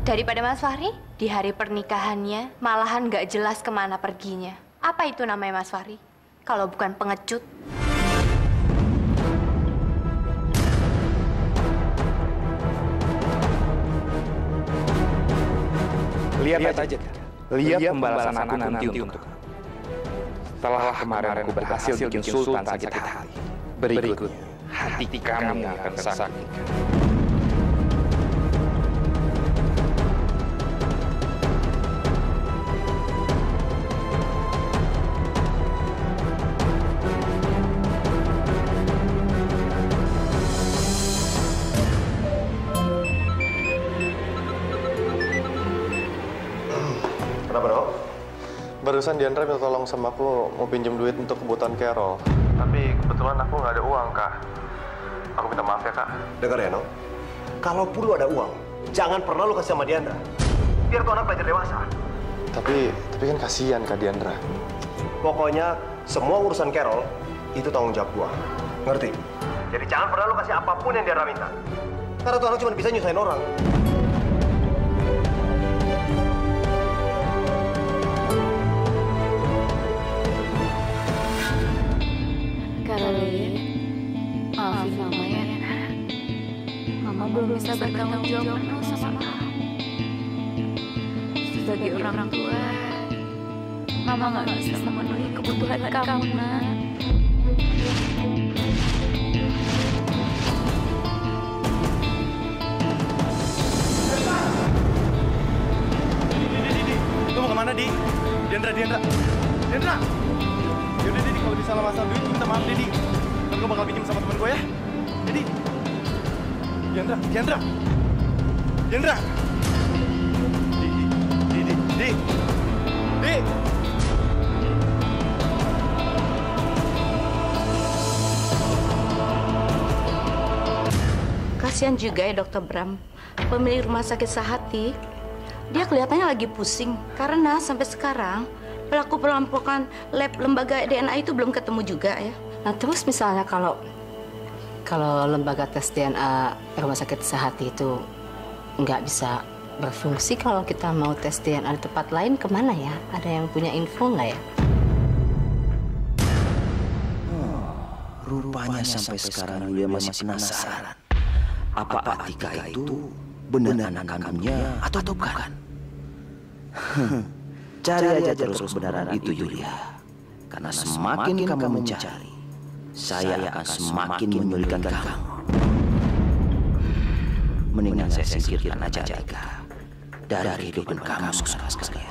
Daripada Mas Fahri, di hari pernikahannya malahan nggak jelas kemana perginya. Apa itu namanya Mas Fahri? Kalau bukan pengecut. Lihat aja, lihat pembalasan aku nanti untuk kamu. Setelah kemarin aku berhasil bikin Sultan sakit hati, berikutnya hati kamu yang akan sakit. Barusan Diandra minta tolong sama aku mau pinjam duit untuk kebutuhan Carol. Tapi kebetulan aku nggak ada uang, Kak. Aku minta maaf ya, Kak. Dengar ya, No. Kalaupun lu ada uang, jangan pernah lu kasih sama Diandra. Biar tuh anak belajar dewasa. Tapi kan kasihan, Kak Diandra. Pokoknya semua urusan Carol itu tanggung jawab gua. Ngerti? Jadi jangan pernah lu kasih apapun yang Diandra minta. Karena tuh anak cuma bisa nyusahin orang. Maafin Mama ya. Mama belum bisa bertanggung jawab penuh sama kamu. Sebagai orang tua, Mama nggak bisa memenuhi kebutuhan kamu, Nak. Lu mau kemana, Di? Diandra. Yaudah, Di, kalau bisa masalah duit, minta maaf, Di. Gue bakal pinjam sama temen gue ya. Jadi, Diandra. Di. Kasihan juga ya Dokter Bram, pemilik rumah sakit Sehati. Dia kelihatannya lagi pusing karena sampai sekarang pelaku perampokan lab lembaga DNA itu belum ketemu juga ya. Nah terus misalnya kalau lembaga tes DNA rumah sakit Sehati itu nggak bisa berfungsi, kalau kita mau tes DNA di tempat lain kemana ya? Ada yang punya info nggak ya? Rupanya sampai sekarang Yulia masih penasaran. Apa Atika itu benar anak kandungnya atau bukan? Cari aja terus kebenaran itu, Yulia. Karena semakin kamu mencari, saya akan semakin menyulitkan kamu. Mendingan saya singkirkan aja Atika dari kehidupan kamu sekali-sekali.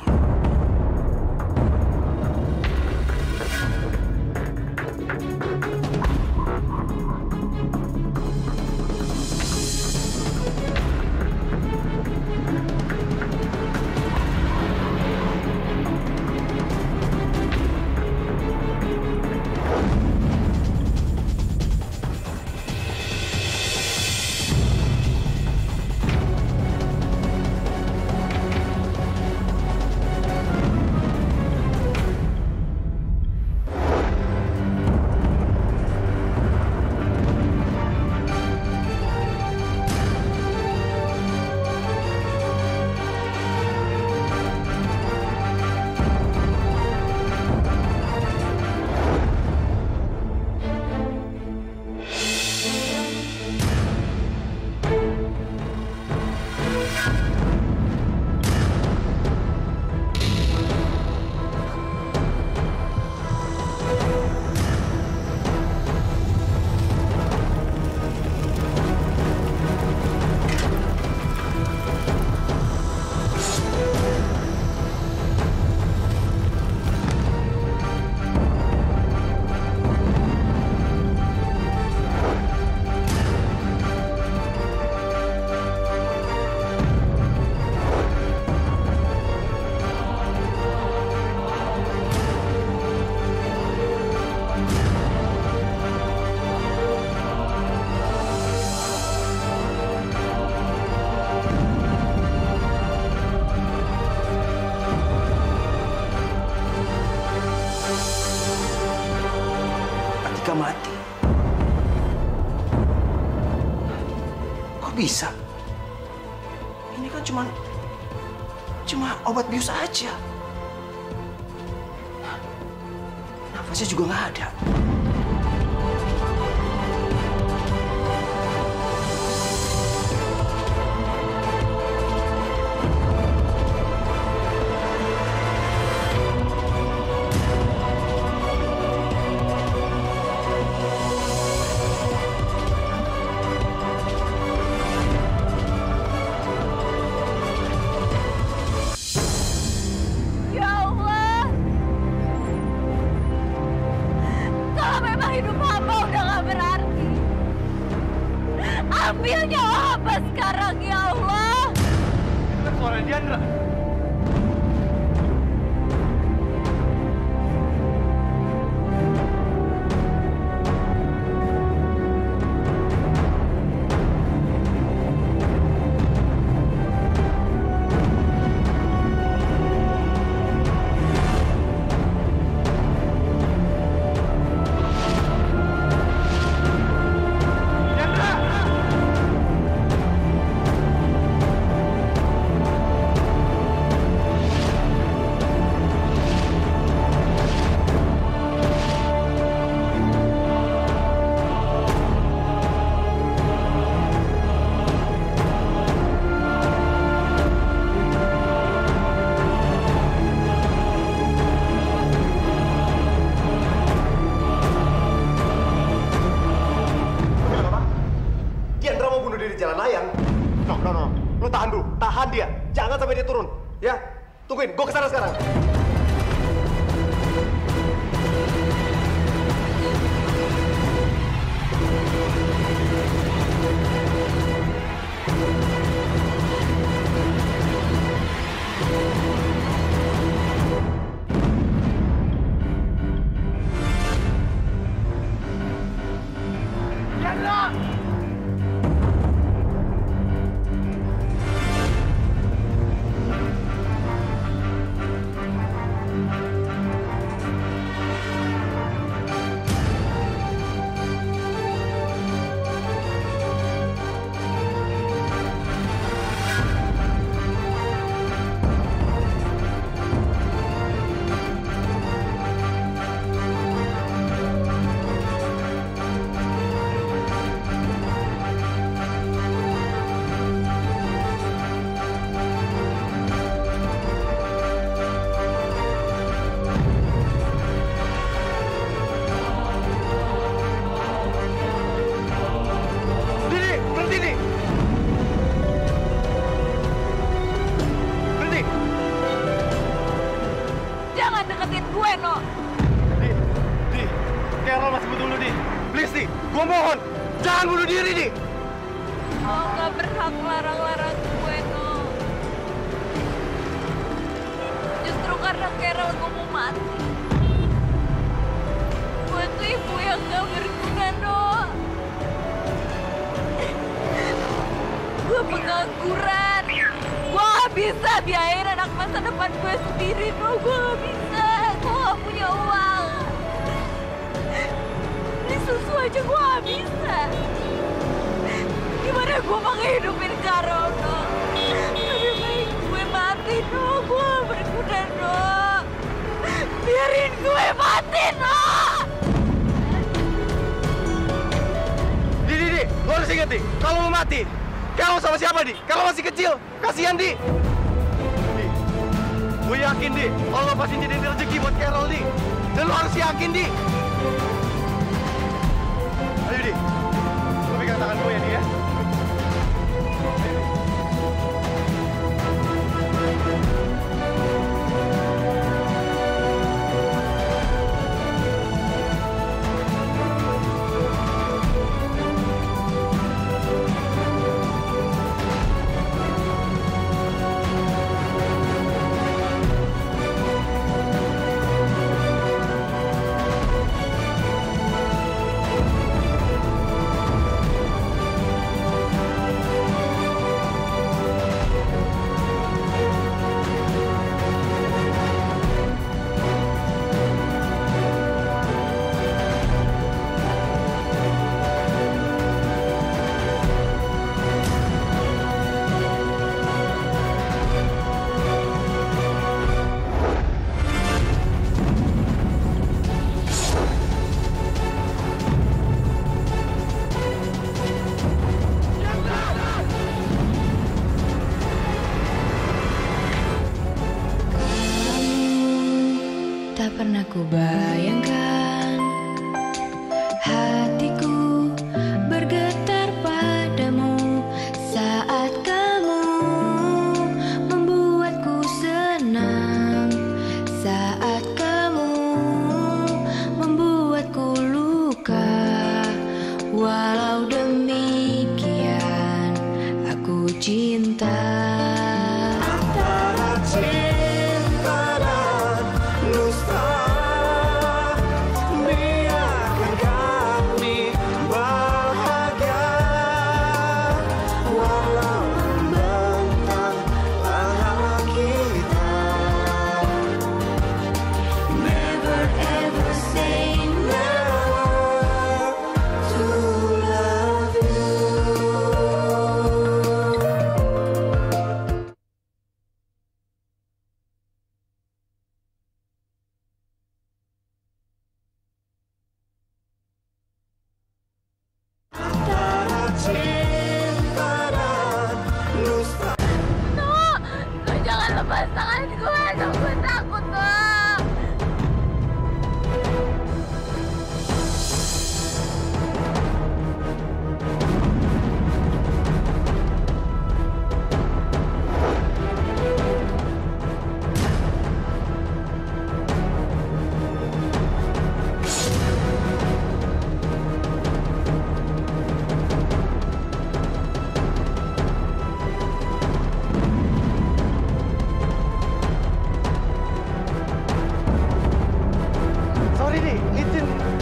Mati. Kok bisa? Ini kan cuma obat bius aja. Nafasnya juga nggak ada. Ambil nyawa hamba sekarang, ya Allah. Itu kan suara Diandra. Lu tahan dulu, tahan dia. Jangan sampai dia turun. Ya, tungguin. Gue kesana sekarang. Carol masih butuh lu, Di. Please, Di. Gua mohon. Jangan bunuh diri, Di. Oh, nggak berhak larang-larang gue, no. Justru karena Carol gue mau mati. Gue tuh ibu yang gak berguna, no. Gue pengangguran. Gue gak bisa biayain anak masa depan gue sendiri, no. Gue gak bisa. Gue gak punya uang. Beli susu aja gue gak bisa. Gimana gue mau ngehidupin Carol, no? Lebih baik gue mati, no. Gue gak berguna, no. Biarin gue mati, no. Di. Lo harus ingat, Di. Kalau lo mati, Carol sama siapa, Di? Carol masih kecil. Kasihan, Di. Gue yakin, Di. Allah pasti jadi rezeki buat Carol, Di. Dan lo harus yakin, Di. Ayo, Di. Lo pegang tangan gue ya, Di, ya. Tak pernah ku bayangkan hatiku bergetar padamu saat kamu membuatku senang, saat kamu membuatku luka. Walau demikian aku cinta. Lepas tangan gue, gue takut dong.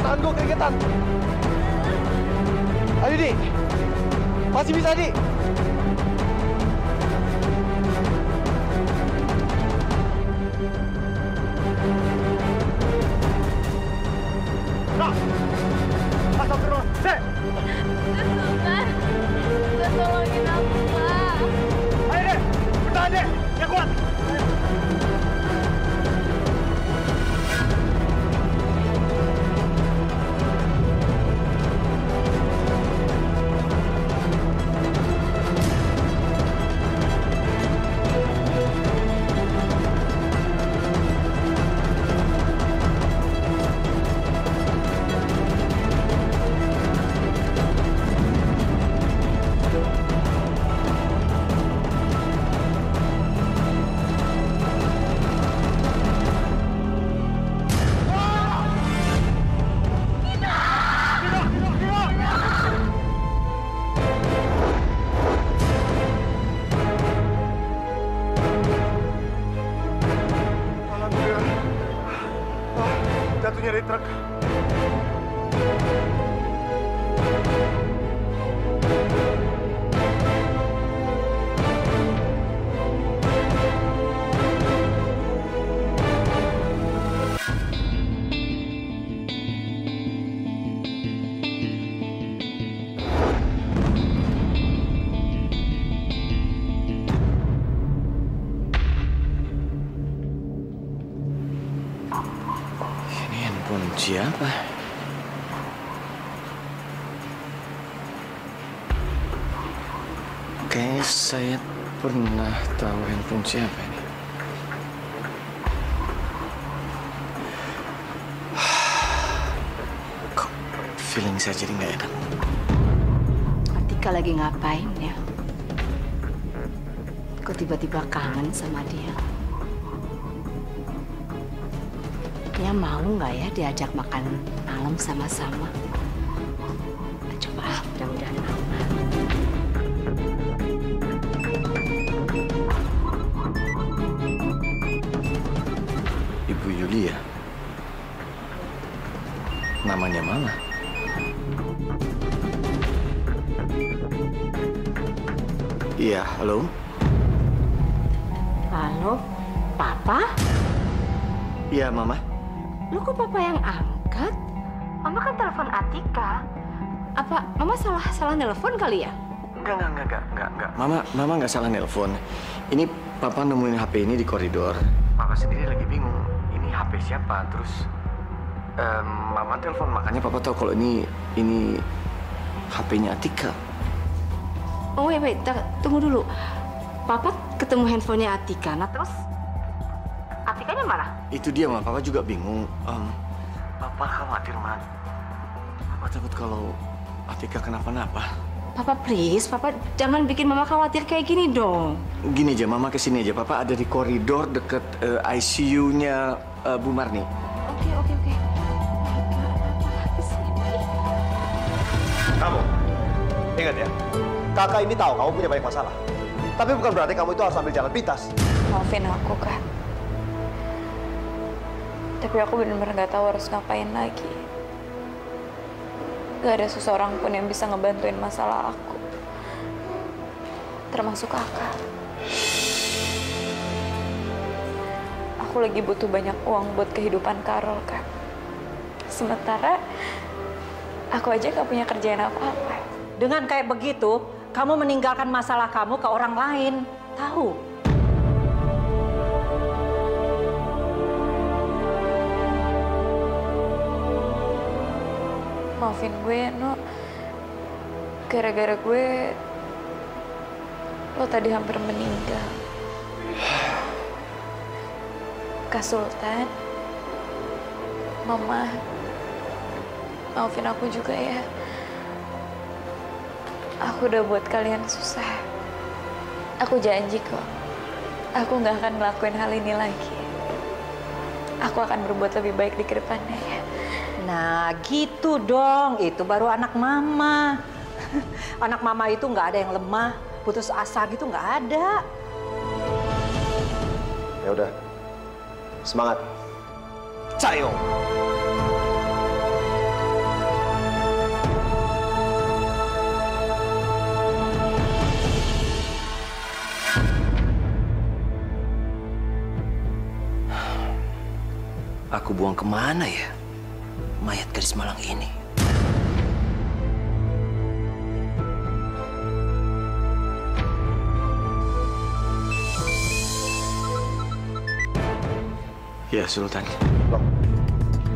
Tangan gue keringetan. Ayo, Dik. Masih bisa, Dik. Nah, astagfirullah. Dek. Sultan, tolongin aku, Pak. Ayo, Dek. Bertahan, Dek. Yang kuat. Jatuhnya dari truk. Siapa? Kayaknya saya pernah tahu handphone siapa ini. Kok feeling saya jadi nggak enak? Atika lagi ngapain ya? Kok tiba-tiba kangen sama dia? Dia mau nggak ya diajak makan malam sama-sama? Coba, mudah-mudahan mau. Ibu Yulia? Namanya Mama? Iya, halo? Halo, Papa? Iya, Mama. Lu kok Papa yang angkat? Mama kan telepon Atika. Apa Mama salah nelpon kali ya? Enggak. Mama nggak salah nelpon. Ini Papa nemuin HP ini di koridor. Papa sendiri lagi bingung. Ini HP siapa? Terus Mama telepon, makanya Papa tahu kalau ini HP-nya Atika. Oh wait, tunggu dulu. Papa ketemu handphonenya Atika. Nah terus Atikanya mana? Itu dia, Ma. Papa juga bingung. Papa khawatir, Ma. Papa takut kalau Atika kenapa-napa. Papa please, Papa jangan bikin Mama khawatir kayak gini dong. Gini aja, Mama kesini aja. Papa ada di koridor deket ICU-nya Bu Marni. Oke. Kamu, ingat ya, kakak ini tahu kamu punya banyak masalah. Tapi bukan berarti kamu itu harus ambil jalan pintas. Maafin aku, Kak. Tapi aku benar-benar nggak tahu harus ngapain lagi. Gak ada seseorang pun yang bisa ngebantuin masalah aku. Termasuk kakak. Aku lagi butuh banyak uang buat kehidupan Karol, Kak. Sementara aku aja gak punya kerjaan apa-apa. Dengan kayak begitu, kamu meninggalkan masalah kamu ke orang lain. Tahu? Maafin gue, No. Gara-gara gue, lo tadi hampir meninggal. Kak Sultan, Mama, maafin aku juga ya. Aku udah buat kalian susah. Aku janji kok, aku nggak akan ngelakuin hal ini lagi. Aku akan berbuat lebih baik di kedepannya ya. Nah, gitu dong. Itu baru anak mama. Anak mama itu nggak ada yang lemah, putus asa gitu nggak ada. Ya udah, semangat. Cayo. Aku buang kemana ya mayat gadis malang ini? Ya, Sultan. Loh,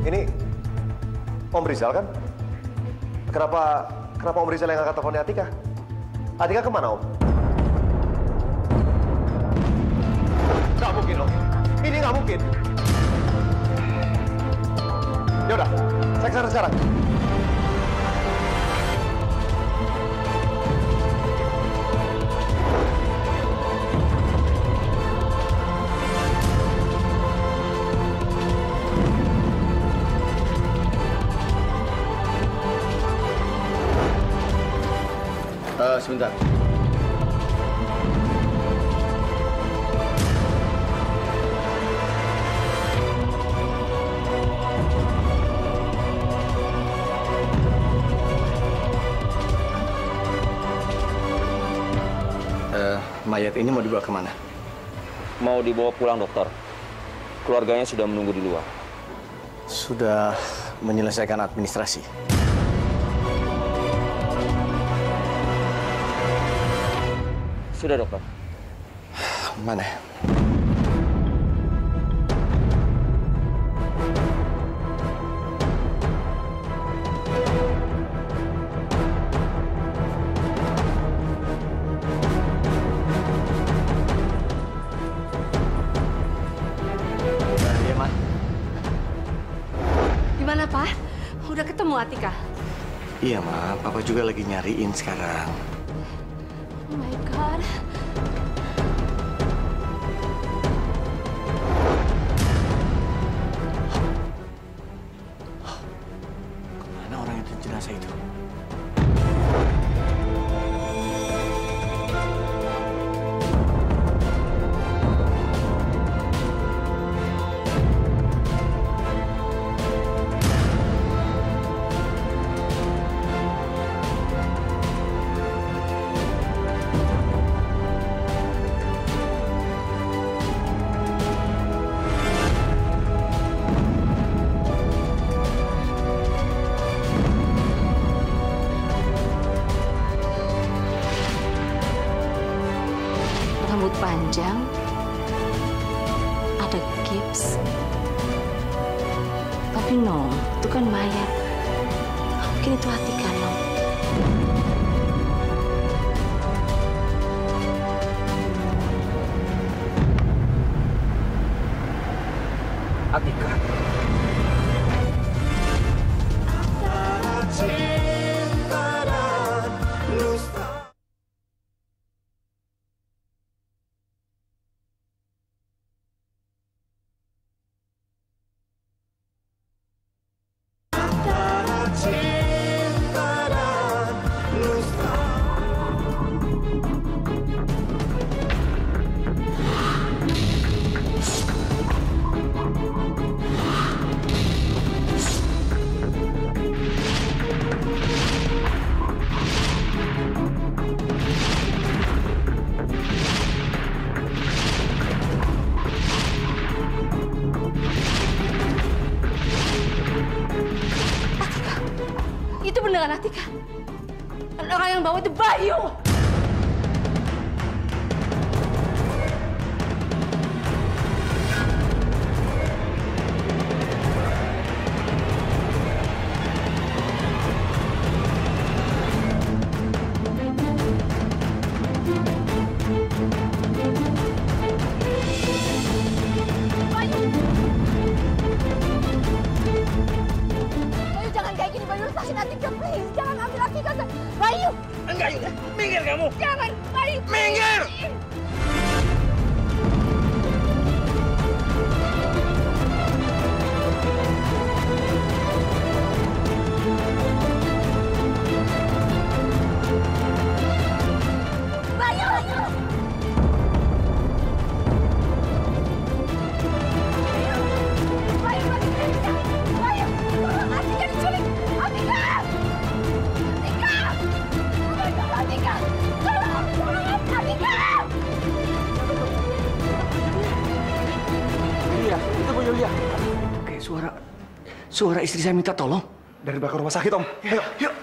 ini Om Rizal kan? Kenapa Om Rizal yang angkat teleponnya Atika? Atika kemana, Om? Nggak mungkin, Om. Ini nggak mungkin. Ya udah, saya kesana sekarang. Sebentar. Mayat ini mau dibawa kemana? Mau dibawa pulang, dokter. Keluarganya sudah menunggu di luar. Sudah menyelesaikan administrasi. Sudah, dokter. Mana? Gimana, Pak? Udah ketemu Atika? Iya, Ma. Papa juga lagi nyariin sekarang. Oh my God. Mana orang itu, jenazah itu? Rambut panjang, ada gips. Tapi no, itu kan mayat. Mungkin itu Atika, no. Atika. Itu beneran Atika. Orang yang bawa itu Bayu. Minggir kamu! Jangan, Bayu! Minggir! Bayu! Bayu, Bayu! Tolong, Atika diculik! Atika! Atika! Atika! Tolong! Tolong! Atika! Yulia, itu Bu Yulia. Kayak suara istri saya minta tolong. Dari belakang rumah sakit, Om. Ayo, yuk.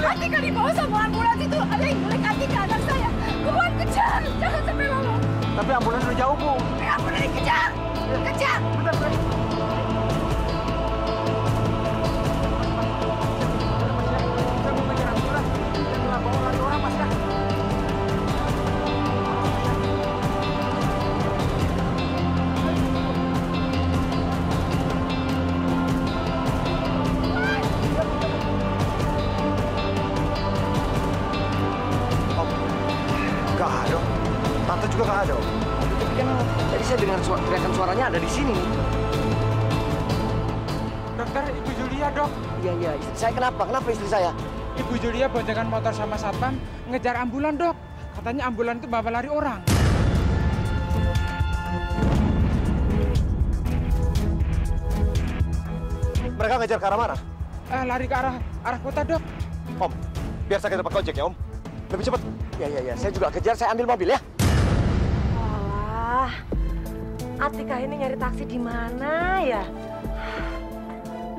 Atika dibawa sama ambulans itu. Ada yang nyulik Atika, anak saya. Buruan kejar, jangan sampai lama. Tapi ambulans udah jauh, Bu. Ambulans dikejar, kejar. Bentar, bentar. Tante juga nggak ada, Om. Tapi kan tadi saya dengar teriakan suaranya ada di sini. Dokter, Ibu Julia, Dok. Iya, istri saya kenapa? Kenapa istri saya? Ibu Julia boncengan motor sama satpam ngejar ambulan, Dok. Katanya ambulan itu bawa lari orang. Mereka ngejar ke arah mana? Lari ke arah kota, Dok. Om, biar saya ke tempat ojek ya, Om. Lebih cepat. Iya. Saya juga kejar, saya ambil mobil ya. Wah, Atika ini nyari taksi di mana ya?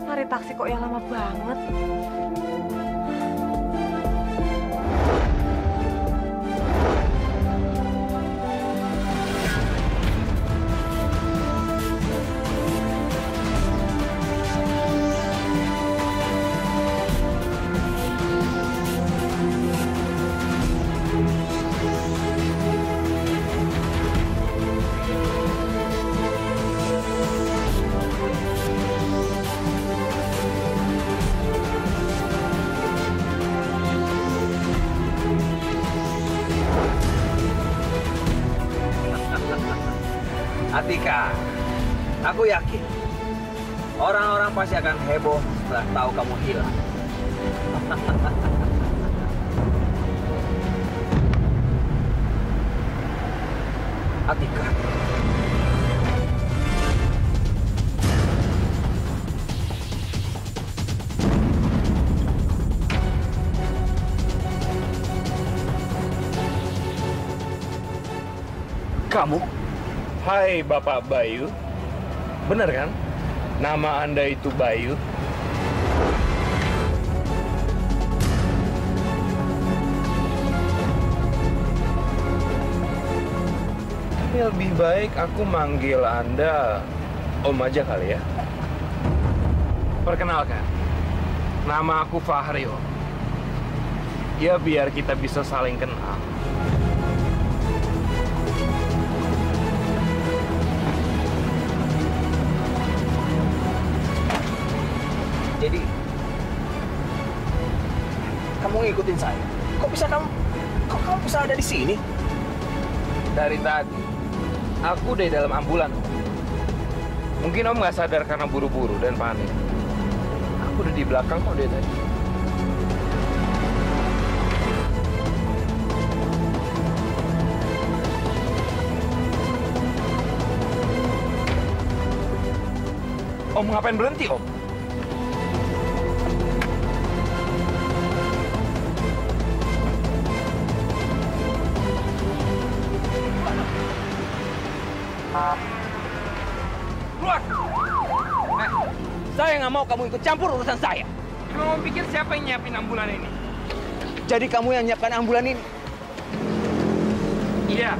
Nyari taksi kok yang lama banget. Atika, aku yakin orang-orang pasti akan heboh setelah tahu kamu hilang. Atika. Kamu? Hai Bapak Bayu. Benar kan? Nama Anda itu Bayu? Tapi lebih baik aku manggil Anda Om aja kali ya. Perkenalkan, nama aku Fahri Om. Ya biar kita bisa saling kenal. Jadi, kamu ngikutin saya? Kok kamu bisa ada di sini? Dari tadi, aku dari dalam ambulan. Mungkin Om nggak sadar karena buru-buru dan panik. Aku udah di belakang kok dari tadi. Om ngapain berhenti, Om? Keluar! Saya nggak mau kamu ikut campur urusan saya. Emang Om pikir siapa yang nyiapin ambulan ini? Jadi kamu yang nyiapkan ambulan ini? Iya.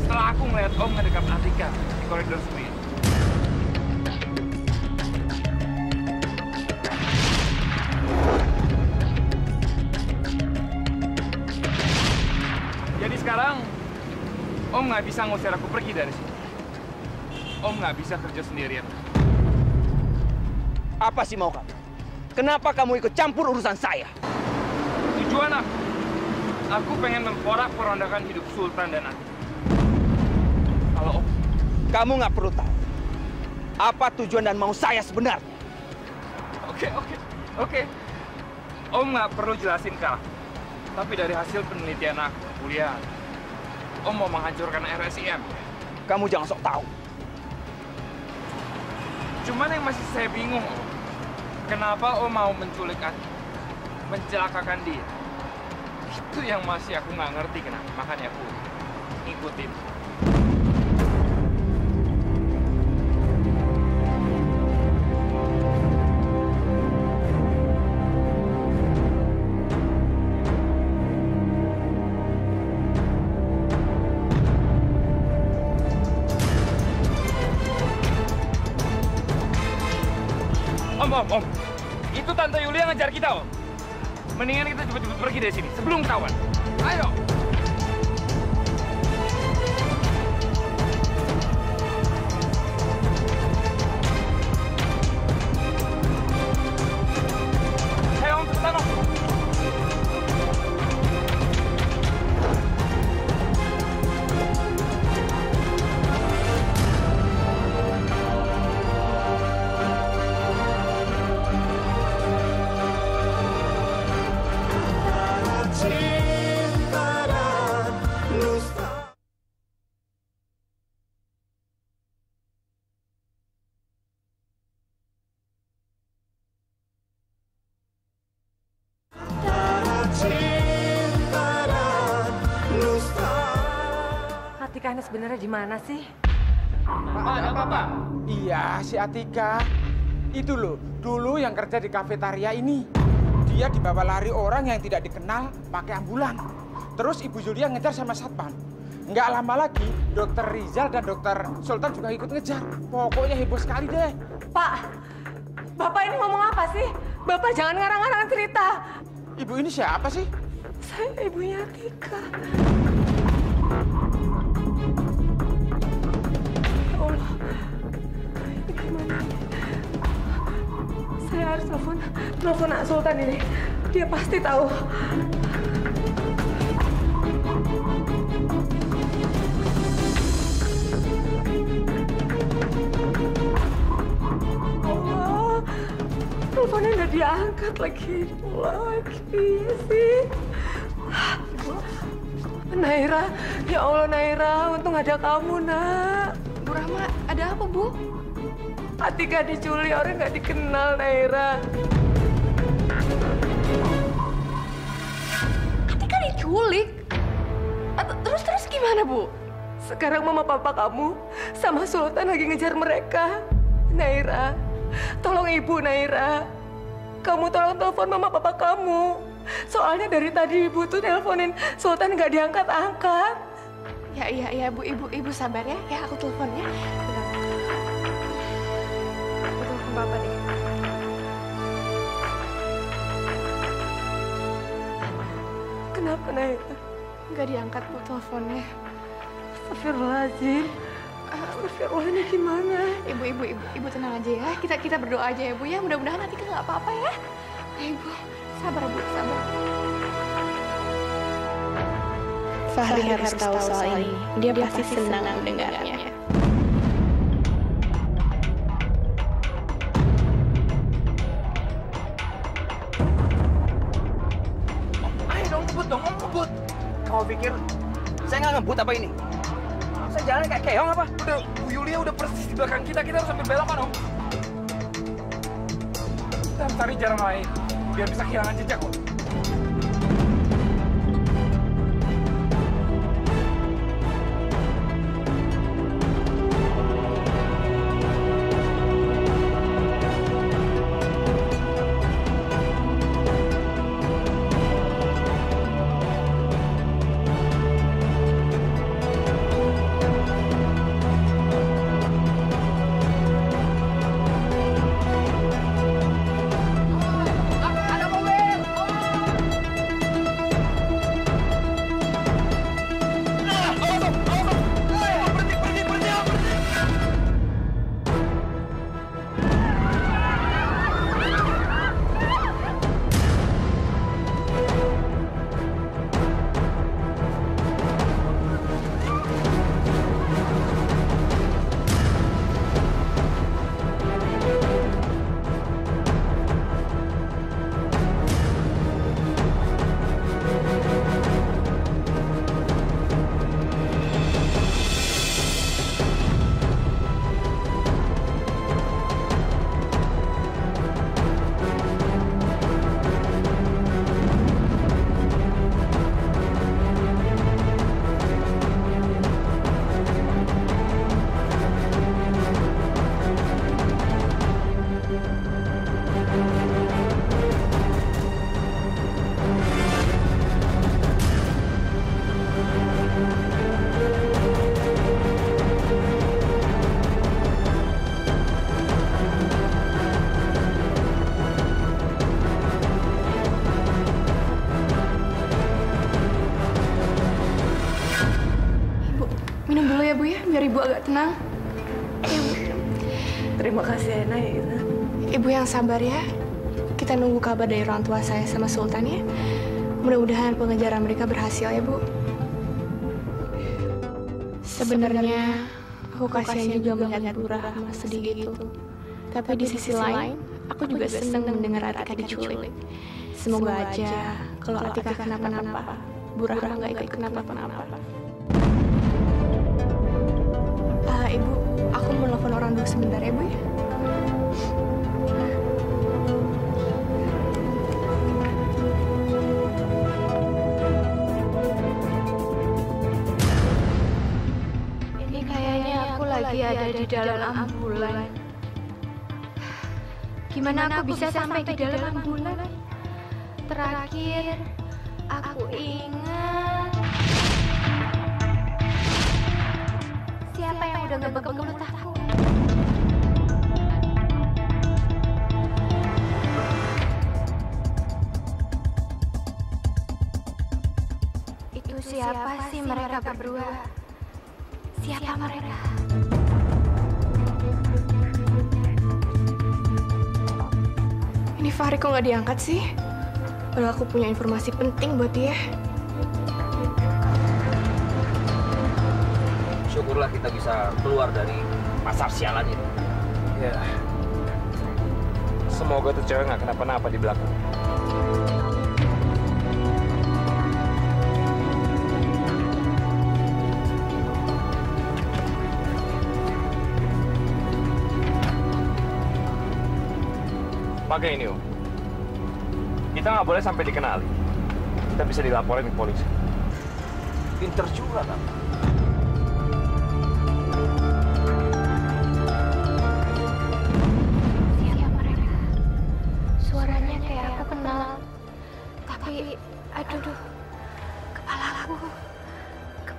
Setelah aku ngeliat Om ngedekap Atika di koridor sendiri. Jadi sekarang Om nggak bisa ngusir aku pergi dari sini. Om nggak bisa kerja sendirian. Apa sih mau kamu? Kenapa kamu ikut campur urusan saya? Tujuan aku pengen memporak-porandakan hidup Sultan dan Atika. Kalau Om, kamu nggak perlu tahu apa tujuan dan mau saya sebenarnya. Oke. Om nggak perlu jelasin ke aku. Tapi dari hasil penelitian aku, kuliah, Om mau menghancurkan RSIM. Kamu jangan sok tahu. Cuman yang masih saya bingung, Om. Kenapa Om mau menculik Atika? Mencelakakan dia? Itu yang masih aku nggak ngerti kenapa. Makanya aku ngikutin. Om. Itu Tante Yulia ngejar kita, Om. Mendingan kita cepet-cepet pergi dari sini sebelum ketahuan. Ayo. Ayo, Om, cepetan, Om. Atika ini sebenarnya di mana sih? Ada apa? Iya, si Atika. Itu loh, dulu yang kerja di kafetaria ini. Dia dibawa lari orang yang tidak dikenal pakai ambulan. Terus Ibu Yulia ngejar sama satpam. Nggak lama lagi, Dokter Rizal dan Dokter Sultan juga ikut ngejar. Pokoknya heboh sekali deh. Pak, Bapak ini ngomong apa sih? Bapak jangan ngarang-ngarang cerita. Ibu ini siapa sih? Saya ibunya Atika. Ya Allah, ini gimana? Saya harus telepon Nak Sultan ini. Dia pasti tahu. Allah, teleponnya nggak diangkat lagi. Lagi sih. Naira, ya Allah Naira, untung ada kamu, Nak. Bu Rahma, ada apa, Bu? Atika diculik, orang nggak dikenal, Naira. Atika diculik? Terus gimana, Bu? Sekarang mama papa kamu sama Sultan lagi ngejar mereka. Naira, tolong ibu, Naira. Kamu tolong telepon mama papa kamu. Soalnya dari tadi ibu tuh teleponin Sultan nggak diangkat-angkat. Ya, Bu. Ibu sabar ya. Ya, aku telepon ya. Bentar. Aku telepon Papa deh. Kenapa, Naira? Nggak diangkat, Bu, teleponnya. Astagfirullahaladzim. Astagfirullah, ini gimana? Ibu tenang aja ya. Kita berdoa aja ya, Bu ya. Mudah-mudahan Atika nggak apa-apa ya. Ibu, sabar, Bu, sabar. Fahri harus tahu soal ini. Dia pasti senang mendengarnya. Ayo dong, ngebut. Kamu pikir saya nggak ngebut apa ini? Saya jalan kayak keong apa? Udah, Bu Yulia udah persis di belakang kita harus sambil belokan, Om. Kita harus cari jalan lain, biar bisa kehilangan jejak, Om. Minum dulu ya, Bu ya, biar Ibu agak tenang. Ya, Bu. Terima kasih, Naira. Ibu yang sabar ya. Kita nunggu kabar dari orang tua saya sama Sultan ya. Mudah-mudahan pengejaran mereka berhasil ya, Bu. Sebenarnya aku kasihan juga melihat Bu Rahma sedih gitu. Tapi di sisi lain, aku juga senang mendengar Atika diculik. Semoga aja kalau Atika kenapa-napa, Bu Rahma nggak ikut kenapa-napa. Ibu, aku mau telepon orang dulu sebentar ya, Bu ya. Ini kayaknya aku lagi ada di dalam ambulan. Gimana aku bisa sampai di dalam ambulan? Terakhir, aku ingat siapa yang udah ngebekek mulut aku? Itu siapa sih mereka berdua? Siapa mereka? Ini Fahri kok nggak diangkat sih? Padahal aku punya informasi penting buat dia. Syukurlah kita bisa keluar dari pasar sialan itu. Ya. Semoga tuh cewek nggak kenapa-napa di belakang. Pakai ini, Om. Kita nggak boleh sampai dikenali. Kita bisa dilaporin ke polisi. Pinter juga, kan?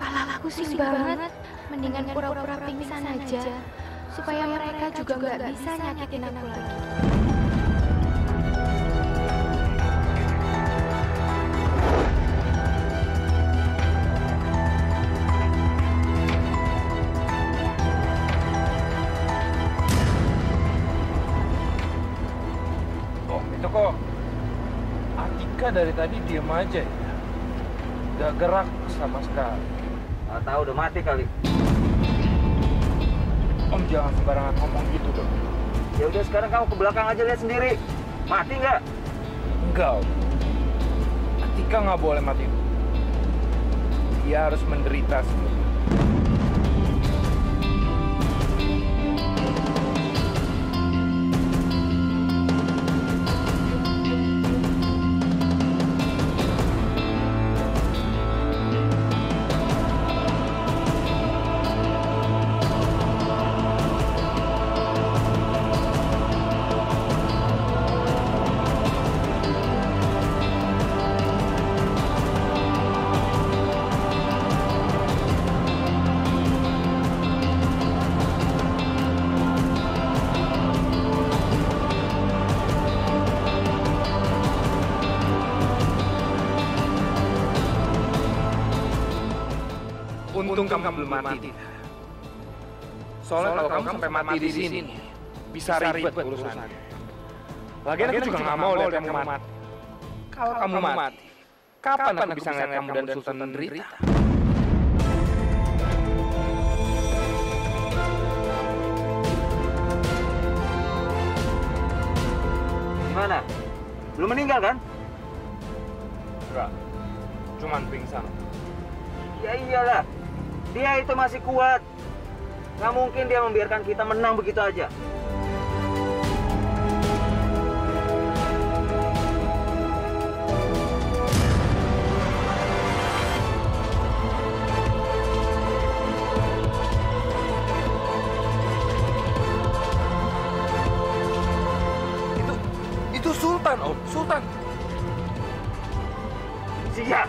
Kepala aku pusing banget. Mendingan pura-pura pingsan aja. Supaya mereka juga nggak bisa nyakitin aku lagi. Itu kok Atika dari tadi diem aja ya, gak gerak sama sekali. Nggak tahu udah mati kali. Om jangan sembarangan ngomong gitu dong. Ya udah sekarang kamu ke belakang aja lihat sendiri. Mati nggak? Enggak, Om. Atika nggak boleh mati. Dia harus menderita sendiri. Untung kamu belum mati. Soalnya kalau kamu sampai mati di sini, bisa ribet urusannya. Lagian aku juga nggak mau lihat kamu mati. Kalau kamu mati, kapan aku bisa ngeliat kamu dan Sultan menderita? Gimana? Belum meninggal kan? Enggak, cuman pingsan. Ya iyalah, dia itu masih kuat. Nggak mungkin dia membiarkan kita menang begitu aja. Itu Sultan, Om. Sultan. Siap.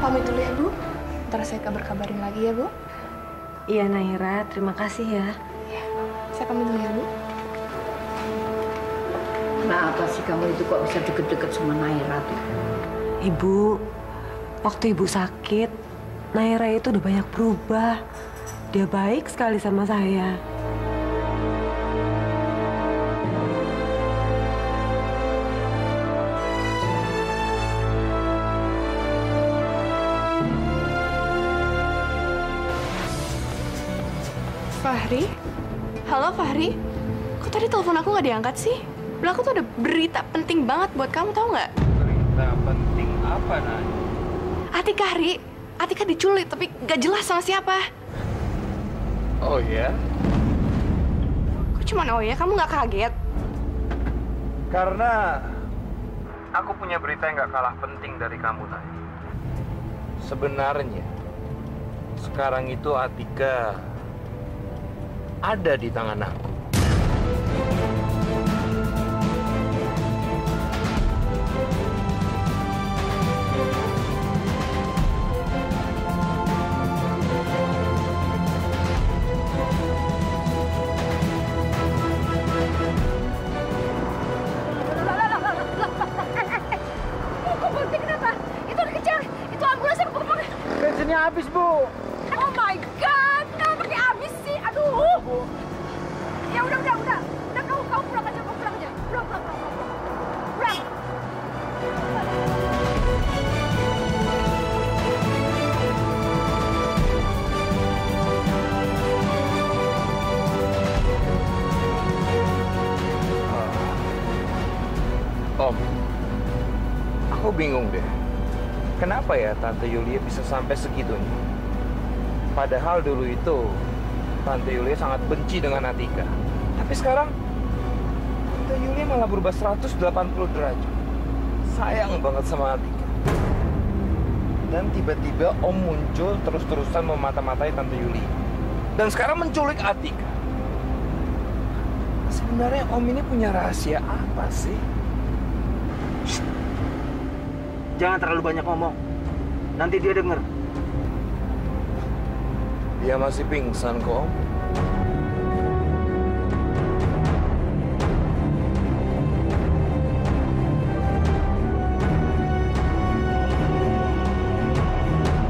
Pamit dulu ya, Bu. Ntar saya kabar-kabarin lagi ya, Bu. Iya, Naira. Terima kasih ya. Ya, saya pamit dulu ya, Bu. Kenapa sih kamu itu kok bisa deket-deket sama Naira tuh? Ibu, waktu Ibu sakit, Naira itu udah banyak berubah. Dia baik sekali sama saya. Fahri? Halo, Fahri? Kok tadi telepon aku nggak diangkat sih? Aku tuh ada berita penting banget buat kamu, tahu nggak? Berita penting apa, Nay? Atika, Ri. Atika diculik, tapi nggak jelas sama siapa. Oh ya? Kok cuma oh ya? Kamu nggak kaget? Karena aku punya berita yang nggak kalah penting dari kamu, Nay. Sebenarnya, sekarang itu Atika ada di tangan aku. Kok berhenti kenapa? Itu dikejar. Itu ambulans apa kemana? Bensinnya habis, Bu. Oh my God! Kenapa pakai habis sih? Aduh! Ya udah kamu pulang aja, pulang. Om, aku bingung deh. Kenapa ya Tante Yulia bisa sampai segitunya? Padahal dulu itu Tante Yulia sangat benci dengan Atika. Tapi sekarang Tante Tante Yulia malah berubah 180 derajat. Sayang banget sama Atika. Dan tiba-tiba Om muncul terus-terusan memata-matai Tante Yulia. Dan sekarang menculik Atika. Sebenarnya Om ini punya rahasia apa sih? Jangan terlalu banyak ngomong. Nanti dia denger. Dia masih pingsan kok, Om.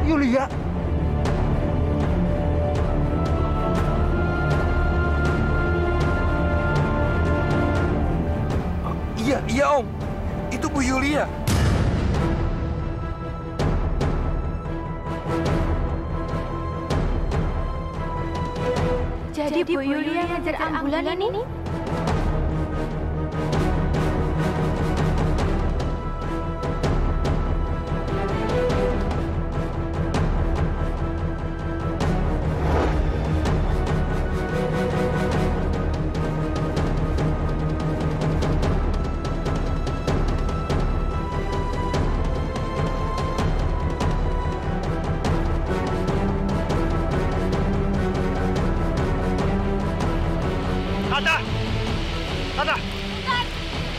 Yulia. Iya Om. Itu Bu Yulia. Jadi Bu Yulia ngejar ambulan ini?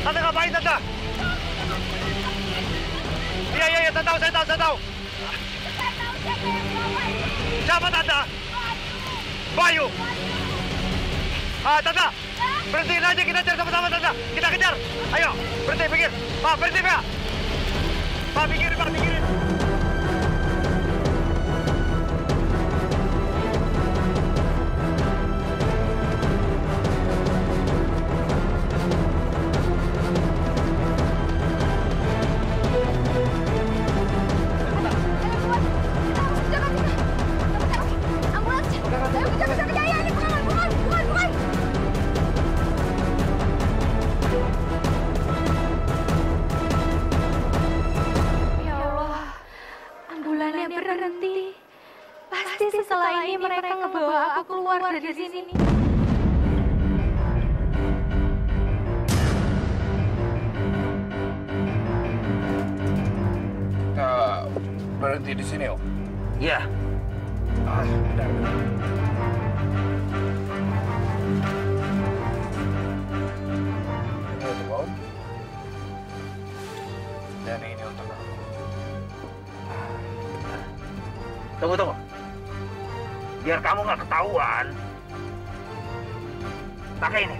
Tante ngapain, Tante? Iya, saya tahu. Siapa, Tante? Bayu. Tante, berhentiin aja, kita cari sama-sama, Tante. Kita kejar. Ayo, berhenti, pikir. Pak, berhenti, Pak. Pak, pikirin. Setelah ini mereka ngebawa aku keluar dari sini. Kita berhenti di sini, Om. Iya. Bentar. Ini untuk Om. Dan ini untuk aku. Tunggu. Biar kamu nggak ketahuan. Pakai ini.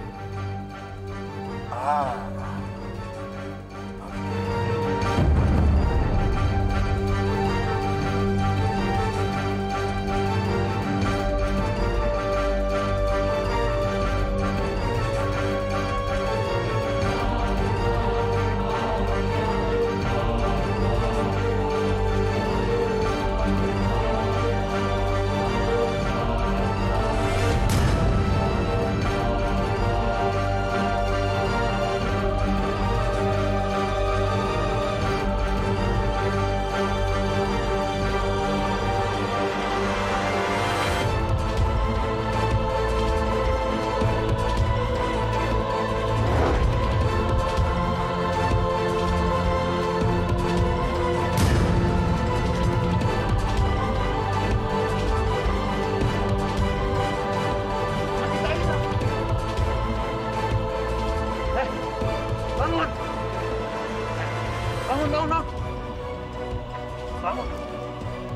Bangun.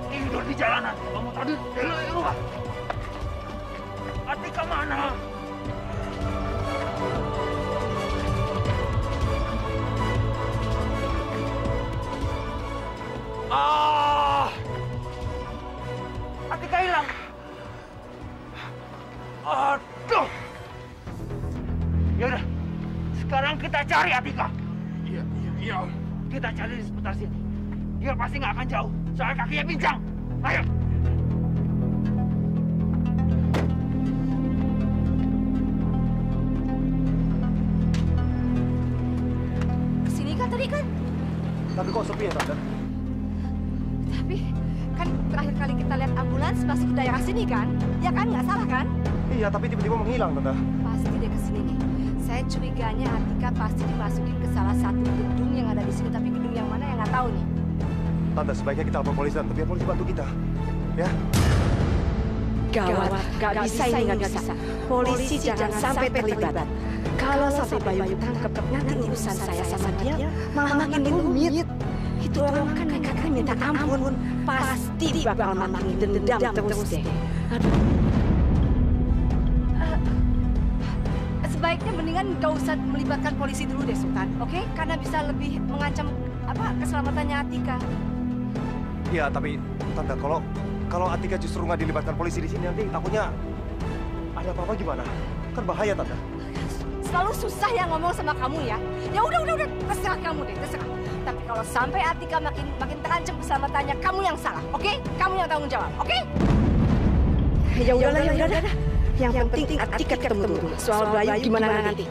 Tidur di jalanan. Kamu tadi di rumah. Atika mana? Atika hilang. Aduh. Yaudah, sekarang kita cari Atika. Iya. Kita cari di seputar sini. Dia pasti nggak akan jauh, soalnya kakinya pincang. Ayo. Kesini kan tadi kan? Tapi kok sepi ya, Tante? Tapi kan terakhir kali kita lihat ambulans masuk ke daerah sini kan? Ya kan, nggak salah kan? Iya, tapi tiba-tiba menghilang, Tante. Pasti dia kesini nih. Saya curiganya Atika pasti dimasukin ke salah satu gedung yang ada di sini, tapi gedung yang mana yang nggak tahu nih. Tante, sebaiknya kita lapor polisi, Tante. Biar polisi bantu kita. Ya? Gawat, nggak bisa ini nggak bisa. Polisi jangan sampai terlibat. Kalau sampai Bayu tangkap, nanti urusan saya sama dia malah makin rumit. Itu orang kan mereka minta ampun, pasti bakal makin dendam terus deh. Aduh. Sebaiknya mendingan nggak usah melibatkan polisi dulu deh, Sultan, oke? Karena bisa lebih mengancam keselamatannya Atika. Iya, tapi Tante, kalau Atika justru nggak dilibatkan polisi di sini, nanti takutnya ada apa-apa gimana? Kan bahaya, Tante. Selalu susah ya ngomong sama kamu ya. Ya udah, terserah kamu deh, terserah. Tapi kalau sampai Atika makin terancam keselamatannya, kamu yang salah, oke? Kamu yang tanggung jawab, oke? Ya udah. Yang penting Atika ketemu dulu. Soal Bayu gimana nanti?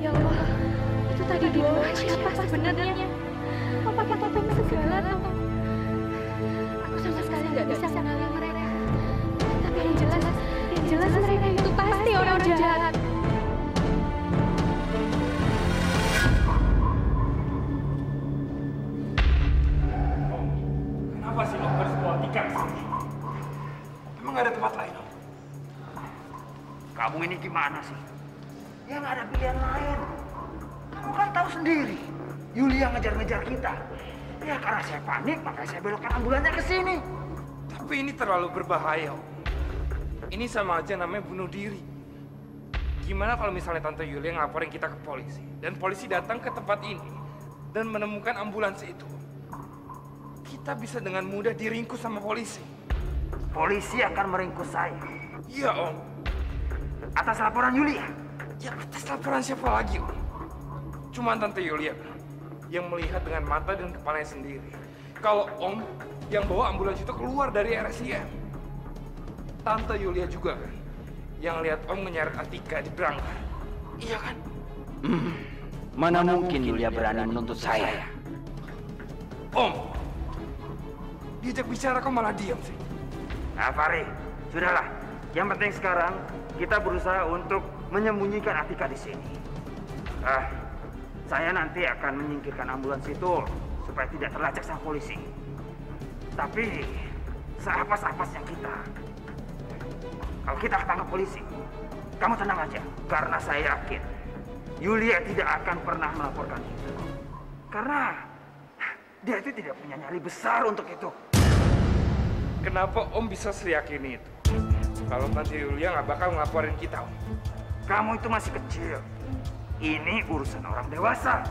Ya Allah, itu tadi dua orang siapa sebenarnya? Kok pakai topeng segala? Aku sama sekali nggak bisa kenalin mereka. Tapi yang jelas mereka itu pasti orang jahat. Kenapa sih lo harus bawa Atika ke sini? Emang nggak ada tempat lain? Kamu ini gimana sih? Ya nggak ada pilihan lain. Kamu kan tahu sendiri, Yulia ngejar-ngejar kita. Ya karena saya panik, makanya saya belokkan ambulannya ke sini. Tapi ini terlalu berbahaya, Om. Ini sama aja namanya bunuh diri. Gimana kalau misalnya Tante Yulia ngelaporin kita ke polisi, dan polisi datang ke tempat ini dan menemukan ambulans itu? Kita bisa dengan mudah diringkus sama polisi. Polisi akan meringkus saya. Iya, Om. Atas laporan Yulia? Ya, atas laporan siapa lagi, Om? Cuma Tante Yulia yang melihat dengan mata dan kepalanya sendiri. Kalau Om yang bawa ambulans itu keluar dari RSIM. Tante Yulia juga kan yang lihat Om menyeret Atika di berangkar. Iya kan? Mana mungkin Yulia berani menuntut saya? Om, diajak bicara kok malah diam sih? Nah, Fahri, sudahlah. Yang penting sekarang kita berusaha untuk menyembunyikan Atika di sini. Saya nanti akan menyingkirkan ambulans itu supaya tidak terlacak sama polisi. Tapi seapes-apesnya kita, kalau kita ketangkap polisi, kamu tenang aja. Karena saya yakin Yulia tidak akan pernah melaporkan kita. Karena dia itu tidak punya nyali besar untuk itu. Kenapa Om bisa seyakin itu? Kalau Tante Yulia nggak bakal ngelaporin kita, Om. Kamu itu masih kecil. Ini urusan orang dewasa.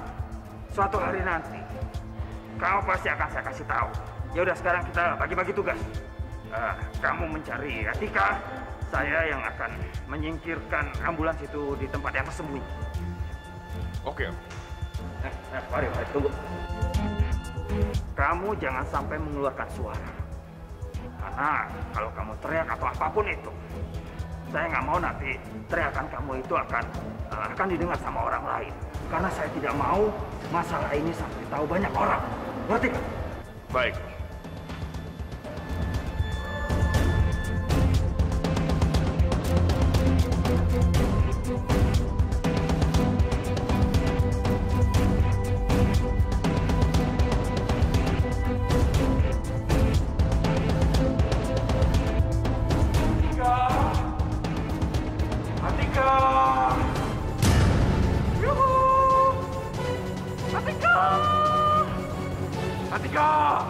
Suatu hari nanti, kamu pasti akan saya kasih tahu. Ya udah, sekarang kita bagi-bagi tugas. Kamu mencari Atika, saya yang akan menyingkirkan ambulans itu di tempat yang tersembunyi. Oke. Mari, tunggu. Kamu jangan sampai mengeluarkan suara. Karena kalau kamu teriak atau apapun itu, saya nggak mau nanti teriakan kamu itu akan didengar sama orang lain. Karena saya tidak mau masalah ini sampai tahu banyak orang. Ngerti kan? Baik. Atika!